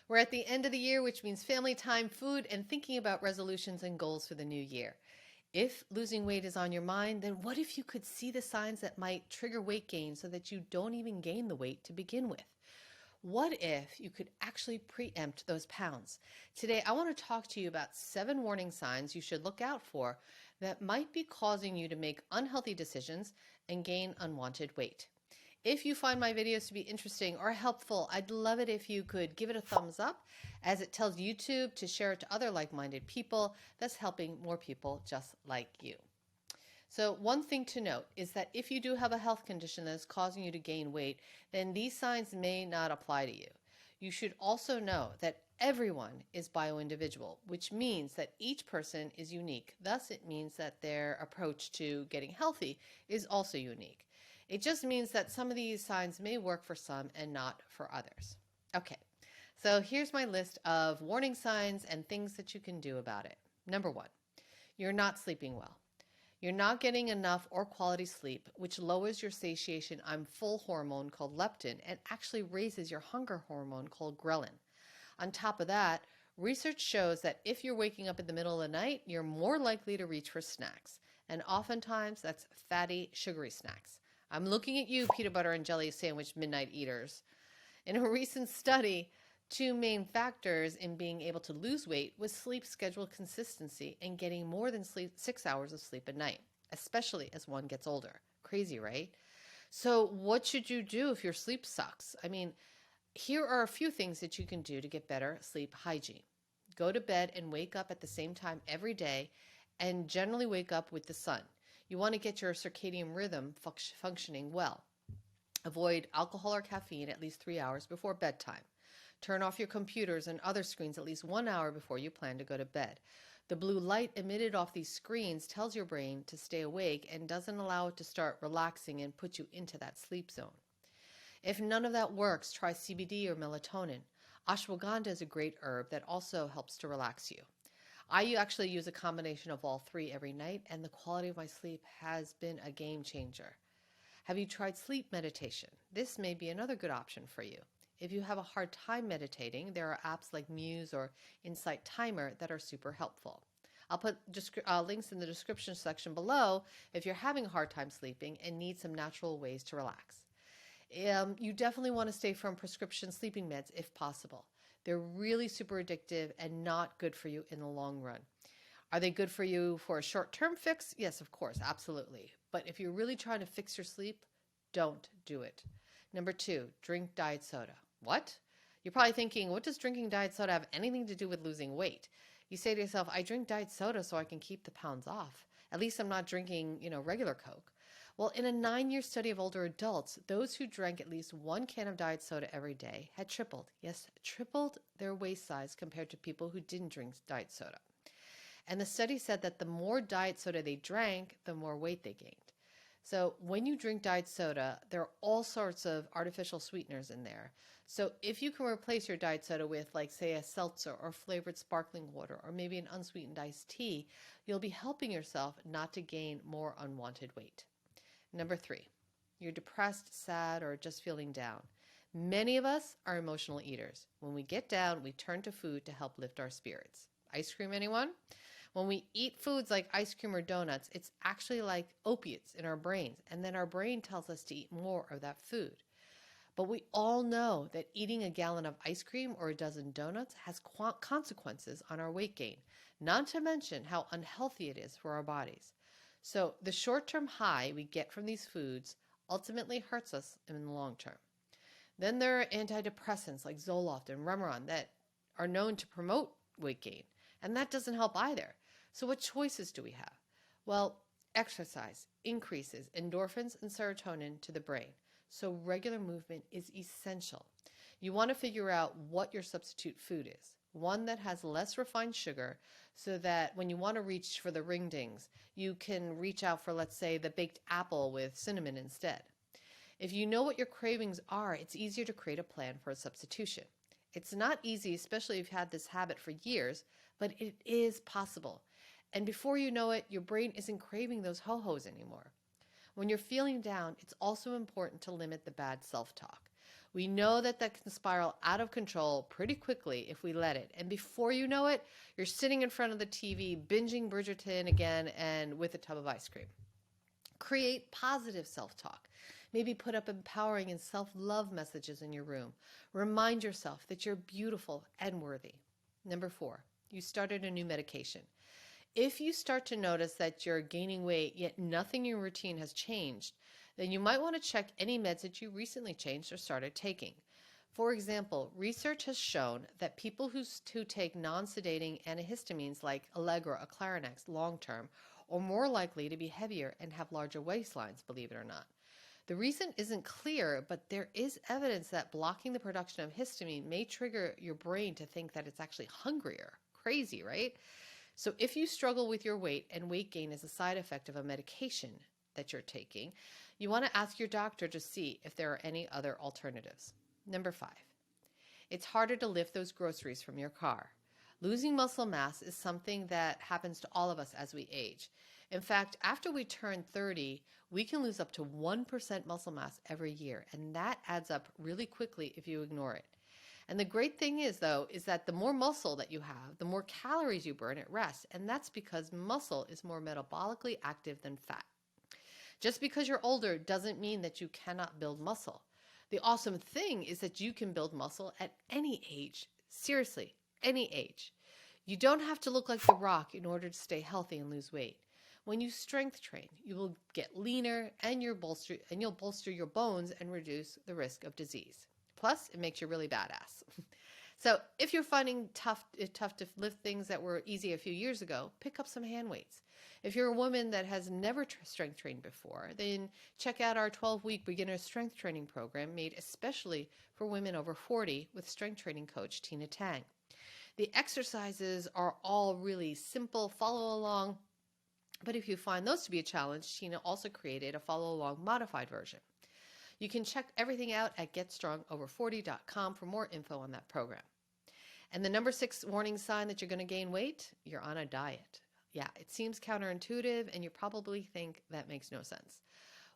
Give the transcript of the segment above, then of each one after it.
We're at the end of the year, which means family time, food, and thinking about resolutions and goals for the new year. If losing weight is on your mind, then what if you could see the signs that might trigger weight gain so that you don't even gain the weight to begin with? What if you could actually preempt those pounds? Today, I want to talk to you about 7 warning signs you should look out for that might be causing you to make unhealthy decisions and gain unwanted weight. If you find my videos to be interesting or helpful, I'd love it if you could give it a thumbs up, as it tells YouTube to share it to other like-minded people, thus helping more people just like you. So one thing to note is that if you do have a health condition that is causing you to gain weight, then these signs may not apply to you. You should also know that everyone is bio-individual, which means that each person is unique. Thus, it means that their approach to getting healthy is also unique. It just means that some of these signs may work for some and not for others. Okay, so here's my list of warning signs and things that you can do about it. Number 1, you're not sleeping well. You're not getting enough or quality sleep, which lowers your satiation I'm full hormone called leptin and actually raises your hunger hormone called ghrelin. On top of that, research shows that if you're waking up in the middle of the night, you're more likely to reach for snacks. And oftentimes that's fatty, sugary snacks. I'm looking at you, peanut butter and jelly sandwich midnight eaters. In a recent study, 2 main factors in being able to lose weight was sleep schedule consistency and getting more than 6 hours of sleep a night, especially as one gets older. Crazy, right? So what should you do if your sleep sucks? Here are a few things that you can do to get better sleep hygiene. Go to bed and wake up at the same time every day, and generally wake up with the sun. You want to get your circadian rhythm functioning well. Avoid alcohol or caffeine at least 3 hours before bedtime. Turn off your computers and other screens at least 1 hour before you plan to go to bed. The blue light emitted off these screens tells your brain to stay awake and doesn't allow it to start relaxing and put you into that sleep zone. If none of that works, try CBD or melatonin. Ashwagandha is a great herb that also helps to relax you. I actually use a combination of all 3 every night, and the quality of my sleep has been a game changer. Have you tried sleep meditation? This may be another good option for you. If you have a hard time meditating, there are apps like Muse or Insight Timer that are super helpful. I'll put links in the description section below if you're having a hard time sleeping and need some natural ways to relax. You definitely want to stay from prescription sleeping meds if possible. They're really super addictive and not good for you in the long run. Are they good for you for a short-term fix? Yes, of course, absolutely. But if you're really trying to fix your sleep, don't do it. Number 2, drink diet soda. What? You're probably thinking, what does drinking diet soda have anything to do with losing weight? You say to yourself, I drink diet soda so I can keep the pounds off. At least I'm not drinking, regular Coke. Well, in a 9-year study of older adults, those who drank at least 1 can of diet soda every day had tripled, yes, tripled their waist size compared to people who didn't drink diet soda. And the study said that the more diet soda they drank, the more weight they gained. So when you drink diet soda, there are all sorts of artificial sweeteners in there. So if you can replace your diet soda with, like, say, a seltzer or flavored sparkling water or maybe an unsweetened iced tea, you'll be helping yourself not to gain more unwanted weight. Number 3, you're depressed, sad, or just feeling down. Many of us are emotional eaters. When we get down, we turn to food to help lift our spirits. Ice cream, anyone? When we eat foods like ice cream or donuts, it's actually like opiates in our brains, and then our brain tells us to eat more of that food. But we all know that eating a gallon of ice cream or a dozen donuts has consequences on our weight gain, not to mention how unhealthy it is for our bodies. So the short-term high we get from these foods ultimately hurts us in the long term. Then there are antidepressants like Zoloft and Remeron that are known to promote weight gain, and that doesn't help either. So what choices do we have? Well, exercise increases endorphins and serotonin to the brain, so regular movement is essential. You want to figure out what your substitute food is, one that has less refined sugar, so that when you want to reach for the ring dings, you can reach out for, let's say, the baked apple with cinnamon instead. If you know what your cravings are, it's easier to create a plan for a substitution. It's not easy, especially if you've had this habit for years, but it is possible. And before you know it, your brain isn't craving those ho-hos anymore. When you're feeling down, it's also important to limit the bad self-talk. We know that that can spiral out of control pretty quickly if we let it. And before you know it, you're sitting in front of the TV, binging Bridgerton again and with a tub of ice cream. Create positive self-talk. Maybe put up empowering and self-love messages in your room. Remind yourself that you're beautiful and worthy. Number 4, you started a new medication. If you start to notice that you're gaining weight, yet nothing in your routine has changed, then you might want to check any meds that you recently changed or started taking. For example, research has shown that people who take non-sedating antihistamines like Allegra or Clarinex long-term are more likely to be heavier and have larger waistlines, believe it or not. The reason isn't clear, but there is evidence that blocking the production of histamine may trigger your brain to think that it's actually hungrier. Crazy, right? So if you struggle with your weight and weight gain is a side effect of a medication that you're taking, you want to ask your doctor to see if there are any other alternatives. Number 5, it's harder to lift those groceries from your car. Losing muscle mass is something that happens to all of us as we age. In fact, after we turn 30, we can lose up to 1% muscle mass every year, and that adds up really quickly if you ignore it. And the great thing is, though, is that the more muscle that you have, the more calories you burn at rest, and that's because muscle is more metabolically active than fat. Just because you're older doesn't mean that you cannot build muscle. The awesome thing is that you can build muscle at any age. Seriously, any age. You don't have to look like The Rock in order to stay healthy and lose weight. When you strength train, you will get leaner and you'll bolster your bones and reduce the risk of disease. Plus, it makes you really badass. So if you're finding it tough to lift things that were easy a few years ago, pick up some hand weights. If you're a woman that has never strength trained before, then check out our 12-week beginner strength training program made especially for women over 40 with strength training coach Tina Tang. The exercises are all really simple, follow along, but if you find those to be a challenge, Tina also created a follow along modified version. You can check everything out at getstrongover40.com for more info on that program. And the number 6 warning sign that you're going to gain weight, you're on a diet. Yeah, it seems counterintuitive and you probably think that makes no sense.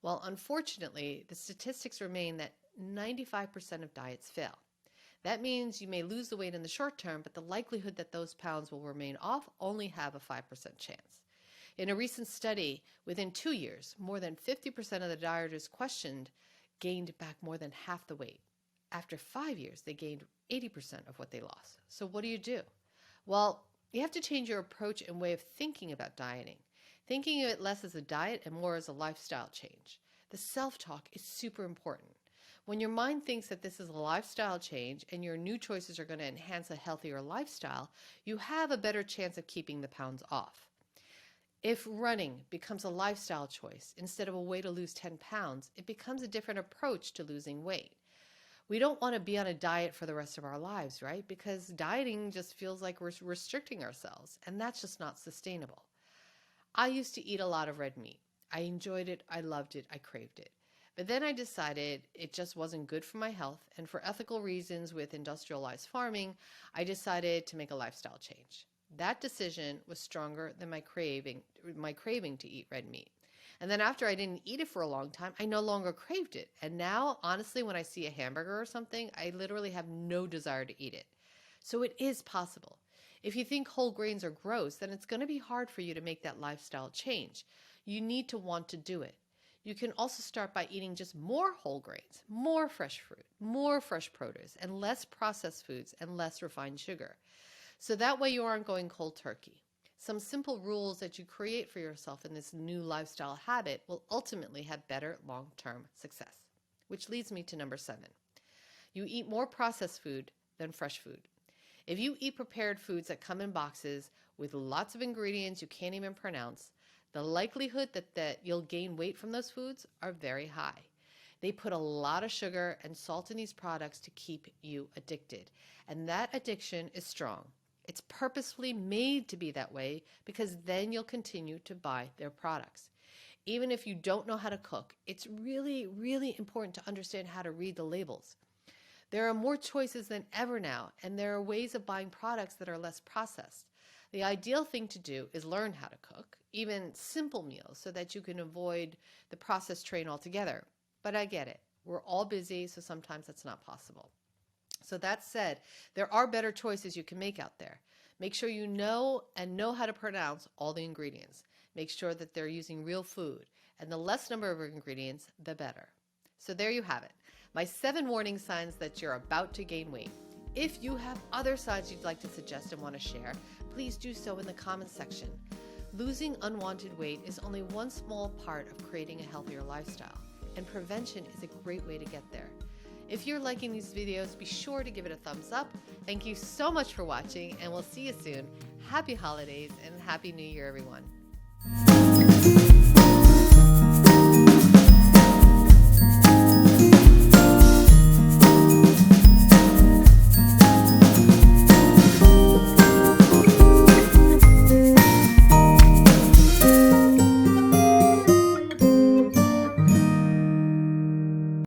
Well, unfortunately, the statistics remain that 95% of diets fail. That means you may lose the weight in the short term, but the likelihood that those pounds will remain off only have a 5% chance. In a recent study, within 2 years, more than 50% of the dieters questioned gained back more than half the weight. After 5 years, they gained 80% of what they lost. So what do? Well, you have to change your approach and way of thinking about dieting. Thinking of it less as a diet and more as a lifestyle change. The self-talk is super important. When your mind thinks that this is a lifestyle change and your new choices are going to enhance a healthier lifestyle, you have a better chance of keeping the pounds off. If running becomes a lifestyle choice instead of a way to lose 10 pounds, it becomes a different approach to losing weight. We don't want to be on a diet for the rest of our lives, right? Because dieting just feels like we're restricting ourselves, and that's just not sustainable. I used to eat a lot of red meat. I enjoyed it, I loved it, I craved it. But then I decided it just wasn't good for my health, and for ethical reasons with industrialized farming, I decided to make a lifestyle change. That decision was stronger than my craving to eat red meat. And then after I didn't eat it for a long time, I no longer craved it. And now, honestly, when I see a hamburger or something, I literally have no desire to eat it. So it is possible. If you think whole grains are gross, then it's going to be hard for you to make that lifestyle change. You need to want to do it. You can also start by eating just more whole grains, more fresh fruit, more fresh produce, and less processed foods and less refined sugar. So that way you aren't going cold turkey. Some simple rules that you create for yourself in this new lifestyle habit will ultimately have better long-term success. Which leads me to number 7. You eat more processed food than fresh food. If you eat prepared foods that come in boxes with lots of ingredients you can't even pronounce, the likelihood that you'll gain weight from those foods are very high. They put a lot of sugar and salt in these products to keep you addicted, and that addiction is strong. It's purposefully made to be that way because then you'll continue to buy their products. Even if you don't know how to cook, it's really, really important to understand how to read the labels. There are more choices than ever now, and there are ways of buying products that are less processed. The ideal thing to do is learn how to cook, even simple meals, so that you can avoid the processed train altogether. But I get it. We're all busy, so sometimes that's not possible. So that said, there are better choices you can make out there. Make sure you know how to pronounce all the ingredients. Make sure that they're using real food, and the less number of ingredients, the better. So there you have it, my 7 warning signs that you're about to gain weight. If you have other signs you'd like to suggest and want to share, please do so in the comments section. Losing unwanted weight is only one small part of creating a healthier lifestyle, and prevention is a great way to get there. If you're liking these videos, be sure to give it a thumbs up. Thank you so much for watching, and we'll see you soon. Happy holidays and Happy New Year, everyone.